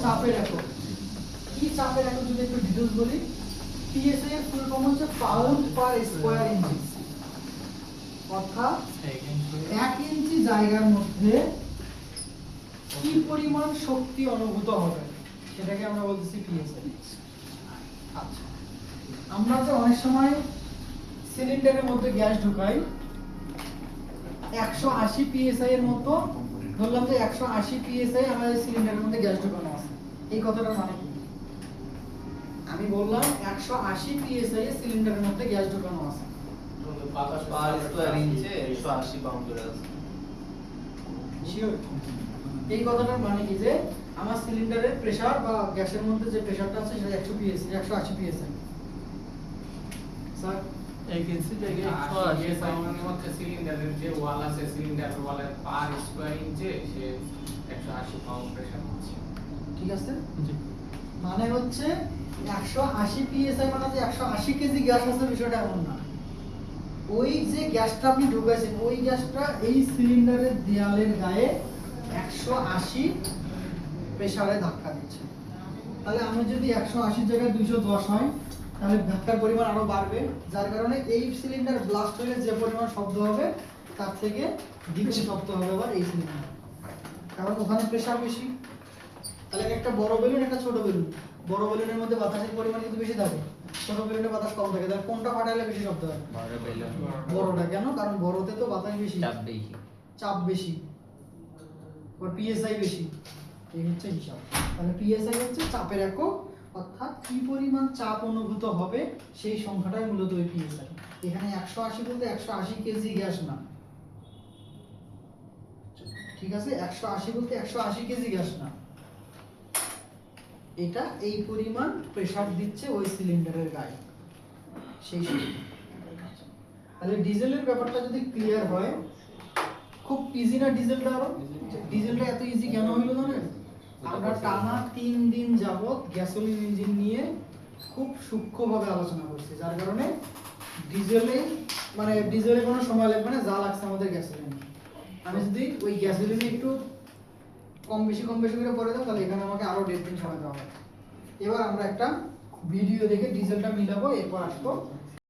চাপের একক। কি চাপের একক যদি একটু ডিটেইলস বলি, পিএসআই এর ফুল ফর্ম হচ্ছে পাউন্ড পার স্কয়ার ইঞ্চি, অর্থাৎ 1 ইঞ্চি জায়গার মধ্যে কি পরিমাণ শক্তি অনুভূত হবে সেটাকে আমরা বলতেছি পিএসআই। আচ্ছা, আমরা যে অনেক সময় সিলিন্ডারের মধ্যে গ্যাস ঢুকাই 180 পিএসআই এর মতো, ধরলাম যে 180 পিএসআই আমাদের সিলিন্ডারের মধ্যে গ্যাস ঢুকানো আছে, এই কথাটার মানে কি? আমি বললাম 180 পিএসআই এর সিলিন্ডারের মধ্যে গ্যাস ঢুকানো আছে, বাতাস পার স্কয়ার ইঞ্চে 180 পাউন্ড করে আছে। শিওর? এই কথাটার মানে কি যে আমার সিলিন্ডারের প্রেসার বা গ্যাসের মধ্যে যে প্রেসারটা আছে সেটা 100 পিএসআই, 180 পিএসআই। স্যার 1 ইঞ্চি থেকে 180 পাউন্ডের মধ্যে সিলিন্ডারের যে ওয়াল আছে, সিলিন্ডারের ওয়ালের পার স্কয়ার ইঞ্চে সে 180 পাউন্ড প্রেসার পাচ্ছে। ঠিক আছে? জি। মানে হচ্ছে 180 পিএসআই মানে যে 180 কেজি গ্যাস আছে বিষয়টা এমন না। ওই যে গ্যাসটা আপনি ঢুকাইছেন ওই গ্যাসটা এই সিলিন্ডারের দেয়ালের গায়ে 180 প্রেসারে ধাক্কা দিচ্ছে। তাহলে আমি যদি 180 জায়গায় 210 হয় তাহলে ধাক্কার পরিমাণ আরো বাড়বে, যার কারণে এই সিলিন্ডার ব্লাস্ট হলে যে পরিমাণ শব্দ হবে তার থেকে দ্বিগুণ শব্দ হবে আবার এই সিলিন্ডার, কারণ ওখানে প্রেসার বেশি। তাহলে একটা বড় বেলুন একটা ছোট বেলুন, বড় বেলুনের মধ্যে বাতাসের পরিমাণ কিন্তু বেশি থাকে, ছোট বেলুনে বাতাস কম থাকে, তাহলে কোনটা ফাটাইলে বেশি শব্দ হয়? বড় বেলুন। বড়টা। কেন? কারণ বড়তে তো বাতাস বেশি, চাপ বেশি। চাপ বেশি, আর পিএসআই বেশি। এই হচ্ছে হিসাব। তাহলে পিএসআই হচ্ছে চাপের একক, অর্থাৎ কি পরিমাণ চাপ অনুভূত হবে সেই সংখ্যাটাই মূলত ওই পিএসআই। এখানে 180 বলতে 180 কেজি গ্যাস না, ঠিক আছে? 180 বলতে 180 কেজি গ্যাস না, এটা এই পরিমাণ প্রেসার দিচ্ছে ওই সিলিন্ডারের গায়ে সেই সময়। তাহলে ডিজেলের ব্যাপারটা যদি ক্লিয়ার হয়, খুব ইজি না ডিজেলটা? আরো ডিজেলটা এত ইজি কেন হইলো জানেন? আমরা টানা 3 দিন যাবত গ্যাসোলিন ইঞ্জিন নিয়ে খুব সূক্ষ্মভাবে আলোচনা করছি, যার কারণে ডিজেলে মানে ডিজেলে কোনো সময় লাগবে না, যা লাগছে আমাদের গ্যাসোলিন। আমি যদি ওই গ্যাসোলিনে একটু কম বেশি করে পরে দাও তাহলে এখানে আমাকে আরো 1.5 দিন সময় দেওয়া হবে। এবার আমরা একটা ভিডিও দেখে ডিজেলটা মিলাবো, এরপর আসবো